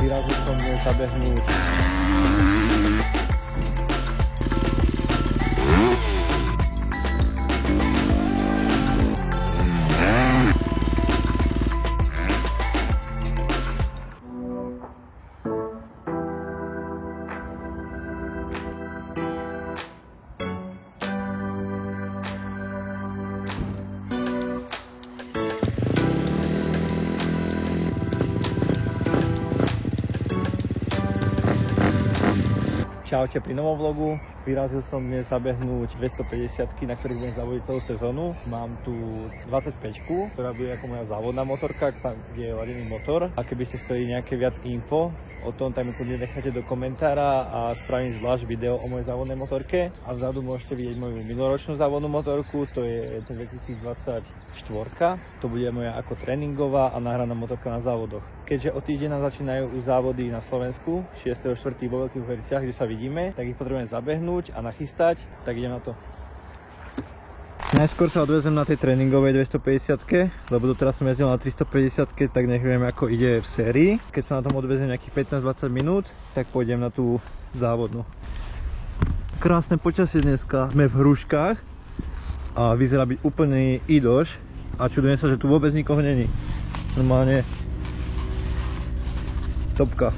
Vyrazil som dnes zabehnúť. Čaute pri novom vlogu. Vyrazil som dnes zabehnúť 250-ky, na ktorých budem zavodiť celú sezónu. Mám tu 25-ku, ktorá bude ako moja závodná motorka, tam kde je ladený motor. A keby ste chceli nejaké viac info o tom, tak mi kľudne necháte do komentára a spravím zvlášť video o mojej závodnej motorke. A vzadu môžete vidieť moju minuloročnú závodnú motorku, to je 2024. To bude moja ako tréningová a nahraná motorka na závodoch. Keďže o týždeň nám začínajú už závody na Slovensku, 6.4. vo Veľkých Uhericiach, kde sa vidíme, tak ich potrebujem zabehnúť a nachystať, tak idem na to. Najskôr sa odvezem na tej tréningovej 250-ke, lebo doteraz som jazdil na 350-ke, tak nech viem, ako ide v sérii. Keď sa na tom odvezem nejakých 15-20 minút, tak pôjdem na tú závodnú. Krásne počasie dneska, sme v Hruškách a vyzerá byť úplný idoš a čudujem sa, že tu vôbec nikoho není. Normálne topka.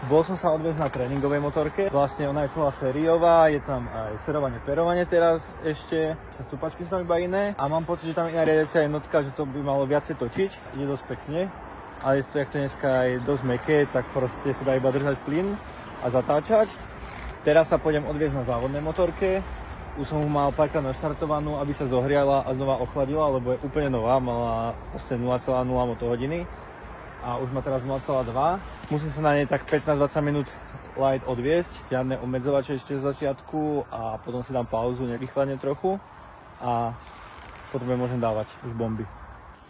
Bol som sa odviezť na tréningovej motorke, vlastne ona je celá sériová, je tam aj serovanie, perovanie teraz ešte, sa stúpačky sú tam iba iné a mám pocit, že tam iná riadiacia jednotka, že to by malo viacej točiť, ide dosť pekne, ale je to, jak to dneska je dosť mäkké, tak proste sa dá iba držať plyn a zatáčať. Teraz sa pôjdem odviezť na závodnej motorke, už som ho mal párkrát naštartovanú, aby sa zohriala a znova ochladila, lebo je úplne nová, mala proste 0,0 motohodiny. A už má teraz 0,2. Musím sa na nej tak 15-20 minút light odviesť, žiadne obmedzovače ešte z začiatku a potom si dám pauzu, nevychladne trochu a potom môžem dávať už bomby.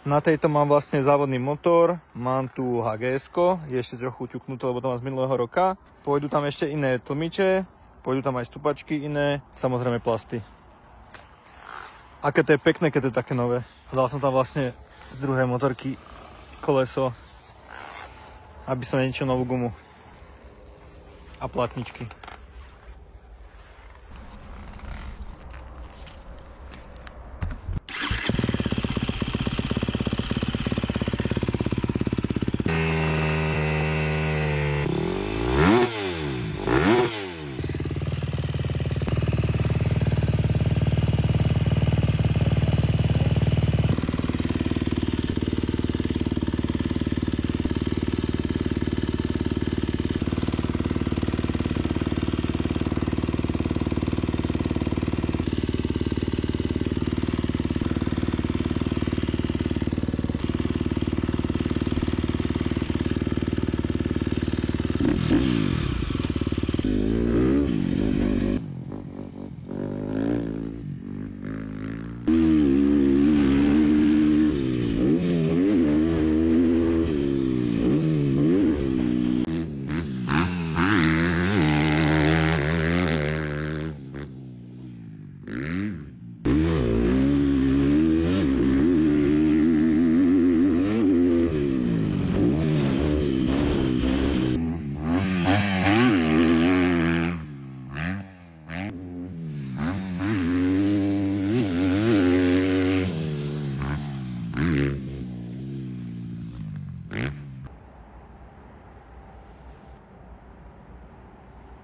Na tejto mám vlastne závodný motor, mám tu HGS-ko, je ešte trochu ťuknuté, lebo to mám z minulého roka. Pôjdu tam ešte iné tlmiče, pôjdu tam aj stupačky iné, samozrejme plasty. Aké to je pekné, keď to je také nové. Dal som tam vlastne z druhej motorky koleso, aby som neničil novú gumu a platničky.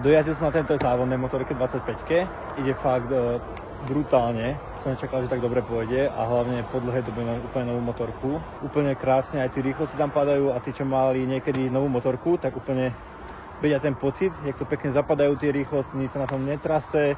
Dojazdil som na tento závodnej motorke 25-ke, ide fakt brutálne. Som nečakal, že tak dobre pôjde a hlavne po dlhej dobe mám úplne novú motorku. Úplne krásne, aj tí rýchlosti tam padajú a tí, čo mali niekedy novú motorku, tak úplne vedia ten pocit, jak to pekne zapadajú tie rýchlosti, nič sa na tom netrase,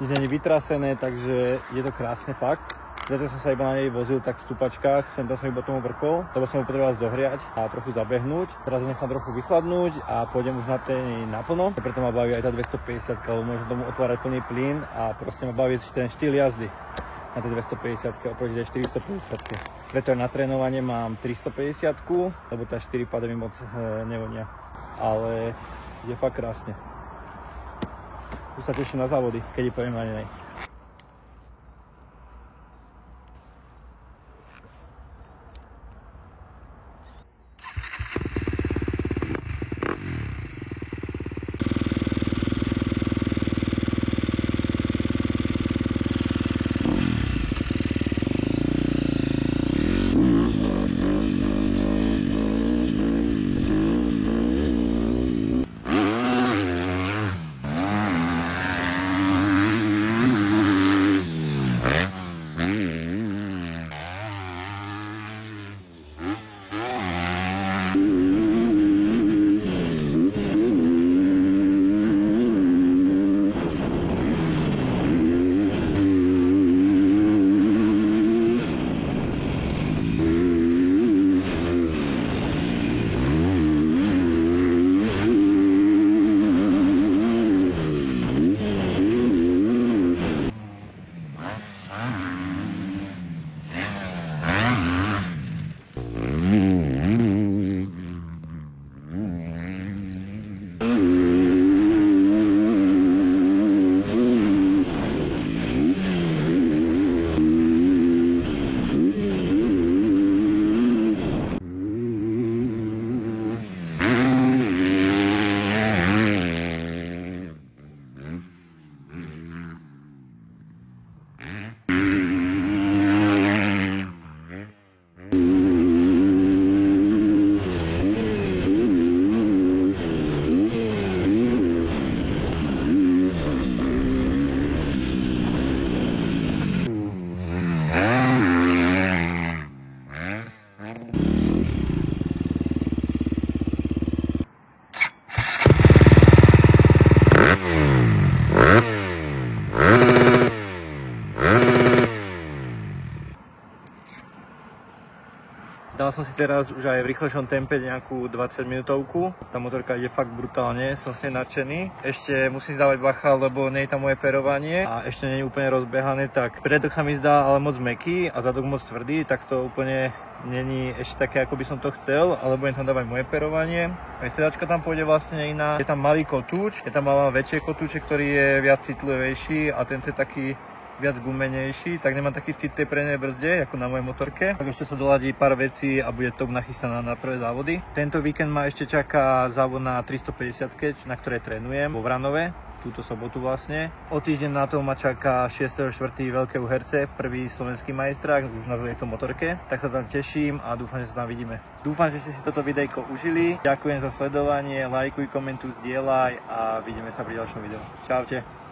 nič nie je vytrasené, takže je to krásne fakt. Zatiaľ som sa iba na nej vozil tak v stupačkách, sem tam som iba tomu vrkol, lebo som ho potreboval zohriať a trochu zabehnúť. Teraz ho nechám trochu vychladnúť a pôjdem už na tej naplno. Preto ma baví aj tá 250, lebo môžem tomu otvárať plný plyn a proste ma baví ten štýl jazdy na tej 250 oproti tej 450. Preto aj na trénovanie mám 350, lebo tá 4 pade mi moc nevonia. Ale je fakt krásne. Už sa teším na závody, keď pojem na nej. Dal som si teraz už aj v rýchlejšom tempe nejakú 20 minútovku. Tá motorka ide fakt brutálne, som si nadšený. Ešte musím dávať bacha, lebo nie je tam moje perovanie a ešte nie je úplne rozbehané, tak predok sa mi zdá ale moc mäkký a zadok moc tvrdý, tak to úplne není ešte také, ako by som to chcel, ale budem tam dávať moje perovanie. Aj sedačka tam pôjde vlastne iná. Je tam malý kotúč, je tam malá väčšie kotúče, ktorý je viac citlivejší a tento je taký viac gumenejší, tak nemám taký cit tej prednej brzde, ako na mojej motorke. Tak ešte sa doladí pár vecí a bude top nachystaná na prvé závody. Tento víkend ma ešte čaká závod na 350, na ktorej trénujem vo Vranove, túto sobotu vlastne. O týždeň na to ma čaká 6.4. Veľké Uherce, prvý slovenský majstrák, už na tejto motorke. Tak sa tam teším a dúfam, že sa tam vidíme. Dúfam, že ste si toto videjko užili. Ďakujem za sledovanie, lajkuj, komentuj, zdieľaj a vidíme sa pri ďalšom videu. Čaute.